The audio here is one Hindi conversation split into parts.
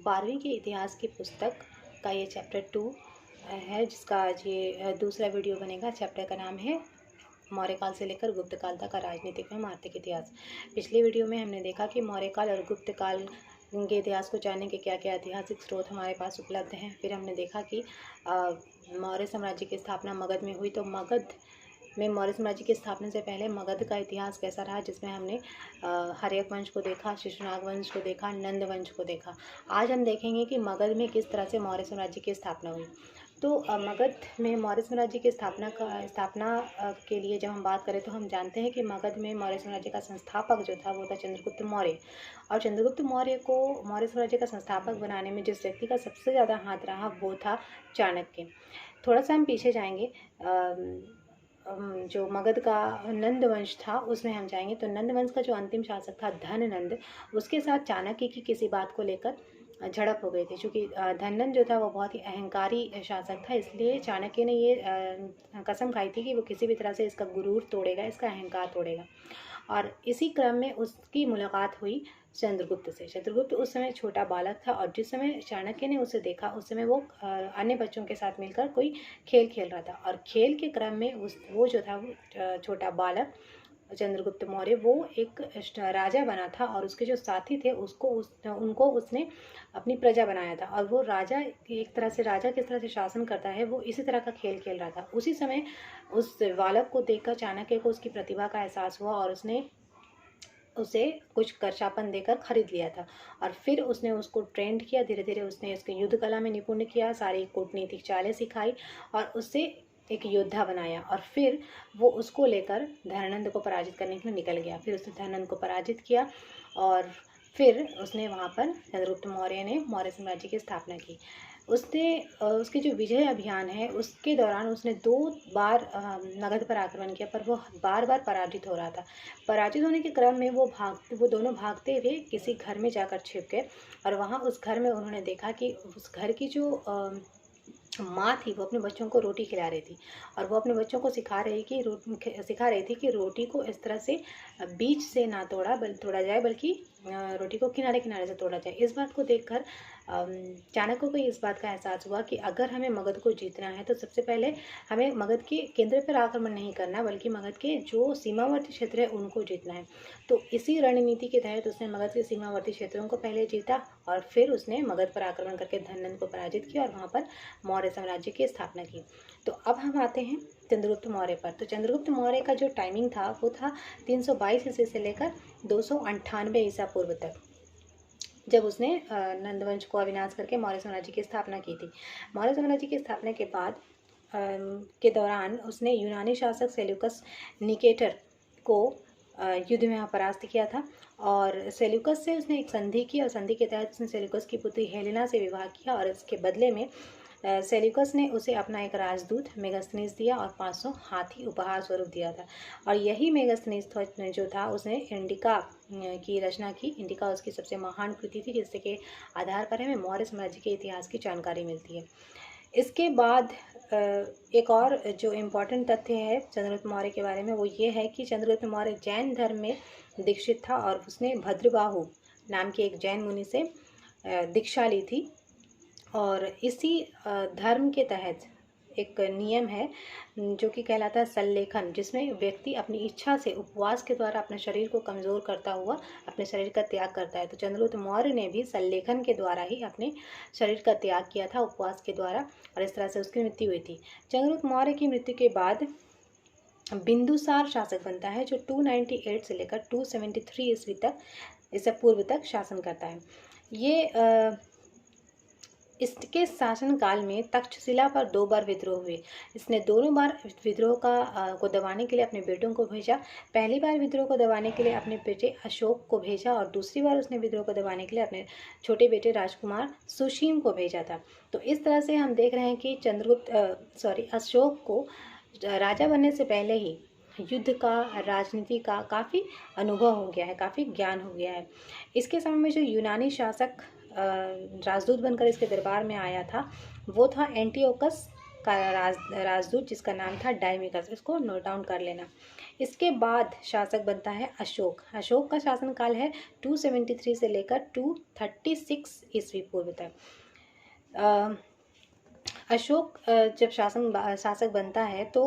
12वीं के इतिहास की पुस्तक का ये चैप्टर 2 है, जिसका आज ये दूसरा वीडियो बनेगा। चैप्टर का नाम है मौर्य काल से लेकर गुप्त काल तक का राजनीतिक एवं आर्थिक इतिहास। पिछले वीडियो में हमने देखा कि मौर्य काल और गुप्त काल के इतिहास को जानने के क्या क्या ऐतिहासिक स्रोत हमारे पास उपलब्ध हैं। फिर हमने देखा कि मौर्य साम्राज्य की स्थापना मगध में हुई, तो मगध में मौर्य साम्राज्य की स्थापना से पहले मगध का इतिहास कैसा रहा, जिसमें हमने हर्यक वंश को देखा, शिशुनाग वंश को देखा, नंद वंश को देखा। आज हम देखेंगे कि मगध में किस तरह से मौर्य साम्राज्य की स्थापना हुई। तो मगध में मौर्य साम्राज्य की स्थापना के लिए जब हम बात करें तो हम जानते हैं कि मगध में मौर्य साम्राज्य का संस्थापक जो था वो था चंद्रगुप्त मौर्य। और चंद्रगुप्त मौर्य को मौर्य साम्राज्य का संस्थापक बनाने में जिस व्यक्ति का सबसे ज़्यादा हाथ रहा वो था चाणक्य। थोड़ा सा हम पीछे जाएंगे, जो मगध का नंद वंश था उसमें हम जाएंगे तो नंद वंश का जो अंतिम शासक था धननंद, उसके साथ चाणक्य की किसी बात को लेकर झड़प हो गई थी। क्योंकि धननंद जो था वो बहुत ही अहंकारी शासक था, इसलिए चाणक्य ने ये कसम खाई थी कि वो किसी भी तरह से इसका गुरूर तोड़ेगा, इसका अहंकार तोड़ेगा। और इसी क्रम में उसकी मुलाकात हुई चंद्रगुप्त से। चंद्रगुप्त उस समय छोटा बालक था और जिस समय चाणक्य ने उसे देखा उस समय वो अन्य बच्चों के साथ मिलकर कोई खेल खेल रहा था। और खेल के क्रम में वो जो था वो छोटा बालक चंद्रगुप्त मौर्य वो एक राजा बना था और उसके जो साथी थे उनको उसने अपनी प्रजा बनाया था। और वो राजा एक तरह से राजा किस तरह से शासन करता है वो इसी तरह का खेल खेल रहा था। उसी समय उस बालक को देखकर चाणक्य को उसकी प्रतिभा का एहसास हुआ और उसने उसे कुछ कर्षापन देकर खरीद लिया था। और फिर उसने उसको ट्रेंड किया, धीरे धीरे उसने इसके युद्ध कला में निपुण किया, सारी कूटनीतिक चालें सिखाई और उससे एक योद्धा बनाया। और फिर वो उसको लेकर धनानंद को पराजित करने के लिए निकल गया। फिर उसने धनानंद को पराजित किया और फिर उसने वहाँ पर चंद्रगुप्त मौर्य ने मौर्य साम्राज्य की स्थापना की। उसने उसके जो विजय अभियान है उसके दौरान उसने 2 बार मगध पर आक्रमण किया, पर वो बार बार पराजित हो रहा था। पराजित होने के क्रम में वो दोनों भागते हुए किसी घर में जाकर छिप गए। और वहाँ उस घर में उन्होंने देखा कि उस घर की जो माँ थी वो अपने बच्चों को रोटी खिला रही थी। और वो अपने बच्चों को सिखा रही थी कि रोटी को इस तरह से बीच से ना तोड़ा जाए, बल्कि रोटी को किनारे किनारे से तोड़ा जाए। इस बात को देखकर चाणक्य को इस बात का एहसास हुआ कि अगर हमें मगध को जीतना है तो सबसे पहले हमें मगध के केंद्र पर आक्रमण नहीं करना, बल्कि मगध के जो सीमावर्ती क्षेत्र है उनको जीतना है। तो इसी रणनीति के तहत उसने मगध के सीमावर्ती क्षेत्रों को पहले जीता और फिर उसने मगध पर आक्रमण करके धननंद को पराजित किया और वहाँ पर मौर्य साम्राज्य की स्थापना की। तो अब हम आते हैं चंद्रगुप्त मौर्य पर। तो चंद्रगुप्त मौर्य का जो टाइमिंग था वो था 322 ईस्वी से लेकर 298 ईसा पूर्व तक, जब उसने नंदवंश को अविनाश करके मौर्य साम्राज्य की स्थापना की थी। मौर्य साम्राज्य की स्थापना के बाद के दौरान उसने यूनानी शासक सेल्यूकस निकेटर को युद्ध में परास्त किया था। और सेल्यूकस से उसने एक संधि की और संधि के तहत उसने सेल्यूकस की पुत्री हेलेना से विवाह किया और इसके बदले में सेल्यूकस ने उसे अपना एक राजदूत मेगास्थनीस दिया और 500 हाथी उपहार स्वरूप दिया था। और यही मेगास्थनीस जो था उसने इंडिका की रचना की। इंडिका उसकी सबसे महान कृति थी, जिससे के आधार पर हमें मौर्य साम्राज्य के इतिहास की जानकारी मिलती है। इसके बाद एक और जो इम्पोर्टेंट तथ्य है चंद्रगुप्त मौर्य के बारे में वो ये है कि चंद्रगुप्त मौर्य जैन धर्म में दीक्षित था और उसने भद्रबाहु नाम के एक जैन मुनि से दीक्षा ली थी। और इसी धर्म के तहत एक नियम है जो कि कहलाता है सल्लेखन, जिसमें व्यक्ति अपनी इच्छा से उपवास के द्वारा अपने शरीर को कमज़ोर करता हुआ अपने शरीर का त्याग करता है। तो चंद्रगुप्त मौर्य ने भी सल्लेखन के द्वारा ही अपने शरीर का त्याग किया था, उपवास के द्वारा, और इस तरह से उसकी मृत्यु हुई थी। चंद्रगुप्त मौर्य की मृत्यु के बाद बिंदुसार शासक बनता है, जो 298 से लेकर 273 ईस्वी तक, ईसा पूर्व तक शासन करता है। ये इसके शासनकाल में तक्षशिला पर 2 बार विद्रोह हुए। इसने दोनों बार विद्रोह को दबाने के लिए अपने बेटों को भेजा। पहली बार विद्रोह को दबाने के लिए अपने बेटे अशोक को भेजा और दूसरी बार उसने विद्रोह को दबाने के लिए अपने छोटे बेटे राजकुमार सुशीम को भेजा था। तो इस तरह से हम देख रहे हैं कि अशोक को राजा बनने से पहले ही युद्ध का, राजनीति का काफ़ी अनुभव हो गया है, काफ़ी ज्ञान हो गया है। इसके समय में जो यूनानी शासक राजदूत बनकर इसके दरबार में आया था वो था एंटियोकस का राजदूत जिसका नाम था डायमिकस। इसको नोट डाउन कर लेना। इसके बाद शासक बनता है अशोक। अशोक का शासनकाल है 273 से लेकर 236 ईस्वी पूर्व तक। अशोक जब शासक बनता है तो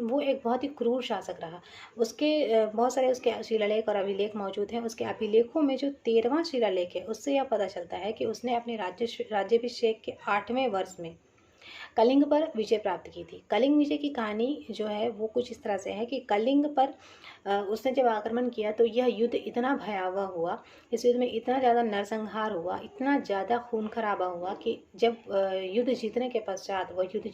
वो एक बहुत ही क्रूर शासक रहा। उसके बहुत सारे उसके शिलालेख और अभिलेख मौजूद हैं। उसके अभिलेखों में जो 13वां शिलालेख है उससे यह पता चलता है कि उसने अपने राज्याभिषेक के 8वें वर्ष में कलिंग पर विजय प्राप्त की थी। कलिंग विजय की कहानी जो है वो कुछ इस तरह से है कि कलिंग पर उसने जब आक्रमण किया तो यह युद्ध इतना भयावह हुआ, इस युद्ध में इतना ज़्यादा नरसंहार हुआ, इतना ज़्यादा खून खराबा हुआ कि जब युद्ध जीतने के पश्चात वह युद्ध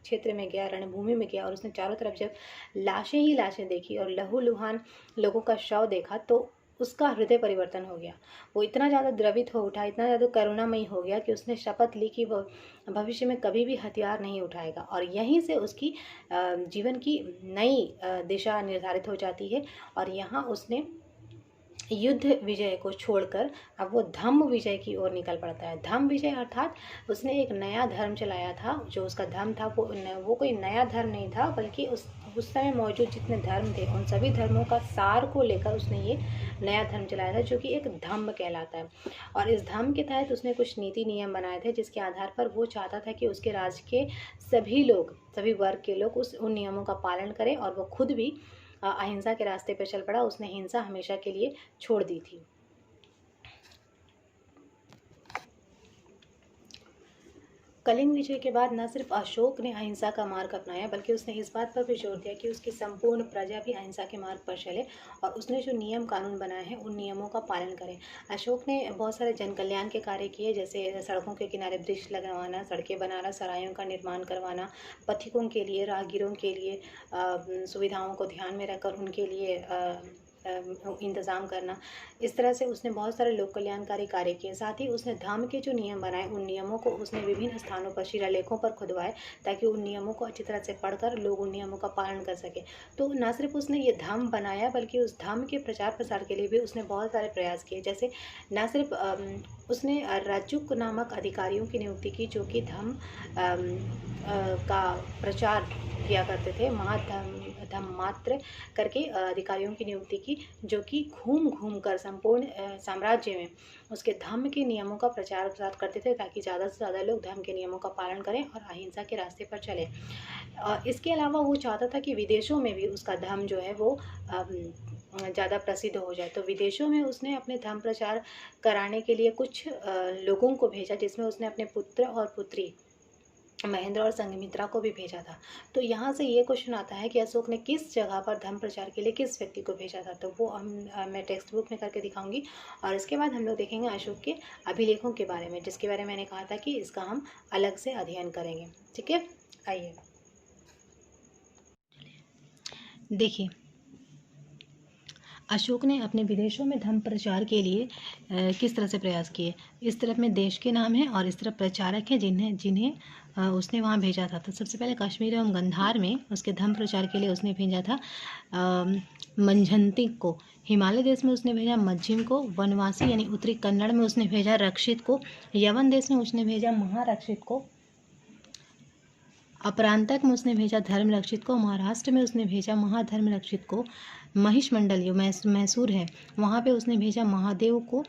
क्षेत्र में गया, रणभूमि में गया और उसने चारों तरफ जब लाशें ही लाशें देखी और लहूलुहान लोगों का शव देखा तो उसका हृदय परिवर्तन हो गया। वो इतना ज़्यादा द्रवित हो उठा, इतना ज़्यादा करुणामयी हो गया कि उसने शपथ ली कि वह भविष्य में कभी भी हथियार नहीं उठाएगा। और यहीं से उसकी जीवन की नई दिशा निर्धारित हो जाती है। और यहाँ उसने युद्ध विजय को छोड़कर अब वो धम्म विजय की ओर निकल पड़ता है। धम्म विजय अर्थात उसने एक नया धर्म चलाया था। जो उसका धर्म था वो कोई नया धर्म नहीं था, बल्कि उस समय मौजूद जितने धर्म थे उन सभी धर्मों का सार को लेकर उसने ये नया धर्म चलाया था, जो कि एक धम्म कहलाता है। और इस धम्म के तहत उसने कुछ नीति नियम बनाए थे, जिसके आधार पर वो चाहता था कि उसके राज्य के सभी लोग, सभी वर्ग के लोग उन नियमों का पालन करें। और वो खुद भी अहिंसा के रास्ते पर चल पड़ा। उसने हिंसा हमेशा के लिए छोड़ दी थी। कलिंग विजय के बाद न सिर्फ अशोक ने अहिंसा का मार्ग अपनाया, बल्कि उसने इस बात पर भी जोर दिया कि उसकी संपूर्ण प्रजा भी अहिंसा के मार्ग पर चले और उसने जो नियम कानून बनाए हैं उन नियमों का पालन करें। अशोक ने बहुत सारे जन कल्याण के कार्य किए, जैसे सड़कों के किनारे वृक्ष लगवाना, सड़कें बनाना, सरायों का निर्माण करवाना, पथिकों के लिए, राहगीरों के लिए सुविधाओं को ध्यान में रखकर उनके लिए इंतज़ाम करना। इस तरह से उसने बहुत सारे लोक कल्याणकारी कार्य किए। साथ ही उसने धर्म के जो नियम बनाए उन नियमों को उसने विभिन्न स्थानों पर शिलालेखों पर खुदवाए, ताकि उन नियमों को अच्छी तरह से पढ़कर लोग उन नियमों का पालन कर सके। तो न सिर्फ उसने ये धर्म बनाया, बल्कि उस धर्म के प्रचार प्रसार के लिए भी उसने बहुत सारे प्रयास किए। जैसे न सिर्फ उसने रज्जुक नामक अधिकारियों की नियुक्ति की, जो कि धर्म का प्रचार किया करते थे। धम्मात्र करके अधिकारियों की नियुक्ति की, जो कि घूम घूम कर संपूर्ण साम्राज्य में उसके धर्म के नियमों का प्रचार प्रसार करते थे, ताकि ज़्यादा से ज़्यादा लोग धर्म के नियमों का पालन करें और अहिंसा के रास्ते पर चलें। इसके अलावा वो चाहता था कि विदेशों में भी उसका धर्म जो है वो ज़्यादा प्रसिद्ध हो जाए। तो विदेशों में उसने अपने धर्म प्रचार कराने के लिए कुछ लोगों को भेजा, जिसमें उसने अपने पुत्र और पुत्री महेंद्र और संघमित्रा को भी भेजा था। तो यहाँ से ये क्वेश्चन आता है कि अशोक ने किस जगह पर धर्म प्रचार के लिए किस व्यक्ति को भेजा था। तो वो मैं टेक्स्ट बुक में करके दिखाऊंगी। और इसके बाद हम लोग देखेंगे अशोक के अभिलेखों के बारे में, जिसके बारे में मैंने कहा था कि इसका हम अलग से अध्ययन करेंगे। ठीक है, आइए देखिए, अशोक ने अपने विदेशों में धर्म प्रचार के लिए किस तरह से प्रयास किए। इस तरफ में देश के नाम है और इस तरफ प्रचारक हैं जिन्हें उसने वहाँ भेजा था। तो सबसे पहले कश्मीर एवं गंधार में उसके धर्म प्रचार के लिए उसने भेजा था मंझंती को। हिमालय देश में उसने भेजा मज्जिम को। वनवासी यानी उत्तरी कन्नड़ में उसने भेजा रक्षित को। यवन देश में उसने भेजा महारक्षित को। अपरांतक में उसने भेजा धर्म रक्षित को। महाराष्ट्र में उसने भेजा महाधर्म रक्षित को। महिषमंडल जो मैसूर है वहाँ पे उसने भेजा महादेव को।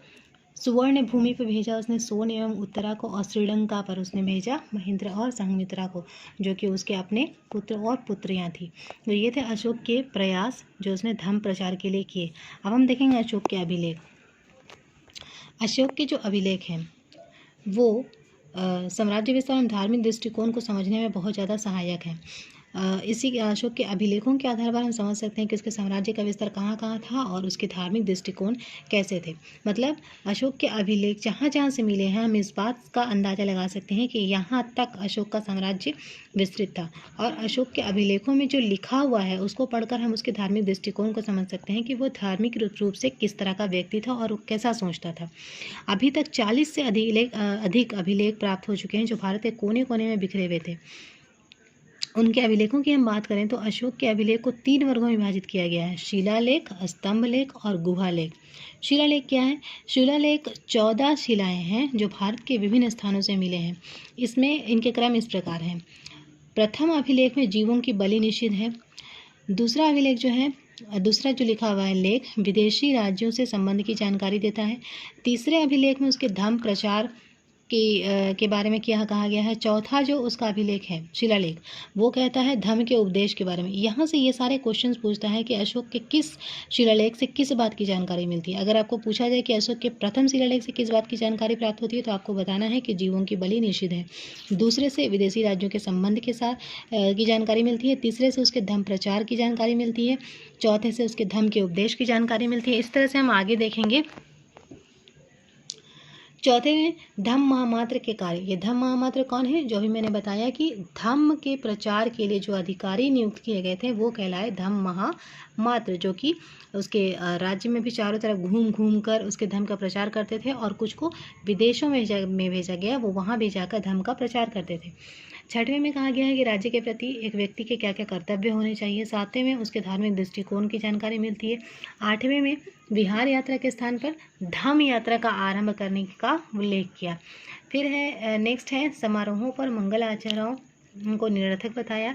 सुवर्ण भूमि पर भेजा उसने सोन एवं उत्तरा को। और श्रीलंका पर उसने भेजा महेंद्र और संघमित्रा को, जो कि उसके अपने पुत्र और पुत्रियां थी। तो ये थे अशोक के प्रयास जो उसने धर्म प्रचार के लिए किए। अब हम देखेंगे अशोक के अभिलेख। अशोक के जो अभिलेख हैं वो साम्राज्य विस्तार एवं धार्मिक दृष्टिकोण को समझने में बहुत ज़्यादा सहायक है। इसी अशोक के अभिलेखों के आधार पर हम समझ सकते हैं कि उसके साम्राज्य का विस्तार कहाँ कहाँ था और उसके धार्मिक दृष्टिकोण कैसे थे। मतलब अशोक के अभिलेख जहाँ जहाँ से मिले हैं हम इस बात का अंदाज़ा लगा सकते हैं कि यहाँ तक अशोक का साम्राज्य विस्तृत था। और अशोक के अभिलेखों में जो लिखा हुआ है उसको पढ़कर हम उसके धार्मिक दृष्टिकोण को समझ सकते हैं कि वो धार्मिक रूप से किस तरह का व्यक्ति था और वो कैसा सोचता था। अभी तक 40 से अधिक अभिलेख प्राप्त हो चुके हैं जो भारत के कोने कोने में बिखरे हुए थे। उनके अभिलेखों की हम बात करें तो अशोक के अभिलेख को 3 वर्गों में विभाजित किया गया है: शिलालेख, स्तंभ लेख और गुहा लेख। शिलालेख क्या है? शिलालेख 14 शिलाएं हैं जो भारत के विभिन्न स्थानों से मिले हैं। इसमें इनके क्रम इस प्रकार हैं: प्रथम अभिलेख में जीवों की बलि निषिद्ध है। दूसरा अभिलेख जो है, दूसरा जो लिखा हुआ है लेख विदेशी राज्यों से संबंध की जानकारी देता है। तीसरे अभिलेख में उसके धर्म प्रचार के बारे में क्या कहा गया है। चौथा जो उसका अभिलेख है शिलालेख, वो कहता है धर्म के उपदेश के बारे में। यहाँ से ये सारे क्वेश्चंस पूछता है कि अशोक के किस शिलालेख से किस बात की जानकारी मिलती है। अगर आपको पूछा जाए कि अशोक के प्रथम शिलालेख से किस बात की जानकारी प्राप्त होती है, तो आपको बताना है कि जीवों की बलि निषिद्ध है। दूसरे से विदेशी राज्यों के संबंध के साथ की जानकारी मिलती है। तीसरे से उसके धर्म प्रचार की जानकारी मिलती है। चौथे से उसके धर्म के उपदेश की जानकारी मिलती है। इस तरह से हम आगे देखेंगे। चौथे में धम्म महामात्र के कार्य। ये धम्म महामात्र कौन है? जो अभी मैंने बताया कि धम्म के प्रचार के लिए जो अधिकारी नियुक्त किए गए थे वो कहलाए धम्म महामात्र, जो कि उसके राज्य में भी चारों तरफ घूम घूम कर उसके धर्म का प्रचार करते थे, और कुछ को विदेशों में भेजा गया, वो वहाँ भी जाकर धर्म का प्रचार करते थे। छठवें में कहा गया है कि राज्य के प्रति एक व्यक्ति के क्या क्या कर्तव्य होने चाहिए। सातवें में उसके धार्मिक दृष्टिकोण की जानकारी मिलती है। आठवें में विहार यात्रा के स्थान पर धम्म यात्रा का आरंभ करने का उल्लेख किया। फिर है नेक्स्ट है समारोहों पर मंगल आचरणों को निरर्थक बताया।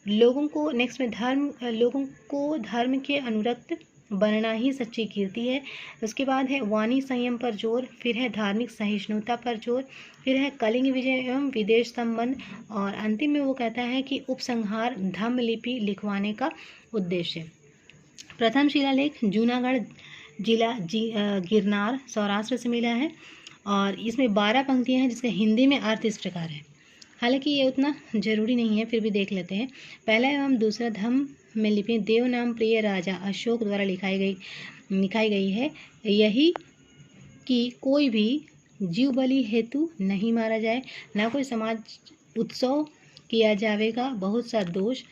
लोगों को नेक्स्ट में धर्म के अनुरक्त बनना ही सच्ची कीर्ति है। उसके बाद है वाणी संयम पर जोर। फिर है धार्मिक सहिष्णुता पर जोर। फिर है कलिंग विजय एवं विदेश संबंध, और अंतिम में वो कहता है कि उपसंहार धम्म लिपि लिखवाने का उद्देश्य। प्रथम शिलालेख जूनागढ़ जिला गिरनार सौराष्ट्र से मिला है, और इसमें 12 पंक्तियां हैं जिसका हिंदी में अर्थ इस प्रकार है। हालांकि ये उतना जरूरी नहीं है, फिर भी देख लेते हैं। पहला एवं दूसरा धम्म में लिपि देव नाम प्रिय राजा अशोक द्वारा लिखाई गई है। यही कि कोई भी जीव बलि हेतु नहीं मारा जाए, ना कोई समाज उत्सव किया जाएगा। बहुत सा दोष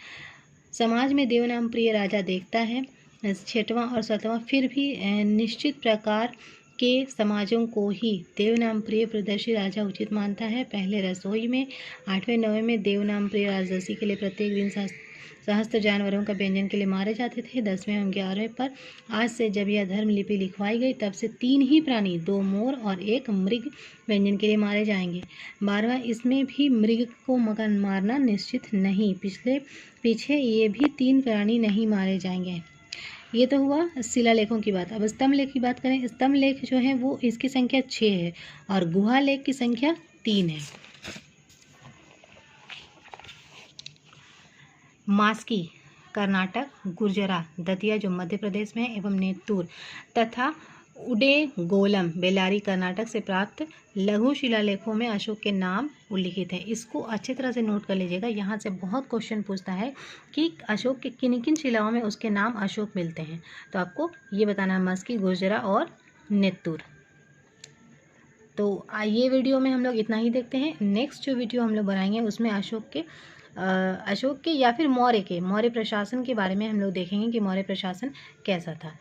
समाज में देव नाम प्रिय राजा देखता है। छठवां और सातवां, फिर भी निश्चित प्रकार के समाजों को ही देव नाम प्रिय प्रदर्शी राजा उचित मानता है। पहले रसोई में 8वें 9वें में देव नाम प्रिय राजदसी के लिए प्रत्येक दिन सहस्त्र जानवरों का व्यंजन के लिए मारे जाते थे। 10वें एवं 11वें पर आज से जब यह धर्म लिपि लिखवाई गई तब से 3 ही प्राणी, 2 मोर और 1 मृग व्यंजन के लिए मारे जाएंगे। 12वां, इसमें भी मृग को मगन मारना निश्चित नहीं। पीछे ये भी 3 प्राणी नहीं मारे जाएंगे। ये तो हुआ शिलालेखों की बात। अब स्तंभ लेख की बात करें। स्तंभ लेख जो है वो इसकी संख्या 6 है और गुहा लेख की संख्या 3 है। मास्की कर्नाटक, गुर्जरा दतिया जो मध्य प्रदेश में है एवं नेतूर तथा उडेगोलम बेल्लारी कर्नाटक से प्राप्त लघु शिलालेखों में अशोक के नाम उल्लिखित है। इसको अच्छी तरह से नोट कर लीजिएगा। यहाँ से बहुत क्वेश्चन पूछता है कि अशोक के किन किन शिलाओं में उसके नाम अशोक मिलते हैं, तो आपको ये बताना है मस्की, गुर्जरा और नेतूर। तो ये वीडियो में हम लोग इतना ही देखते हैं। नेक्स्ट जो वीडियो हम लोग बनाएंगे उसमें अशोक के या फिर मौर्य प्रशासन के बारे में हम लोग देखेंगे कि मौर्य प्रशासन कैसा था।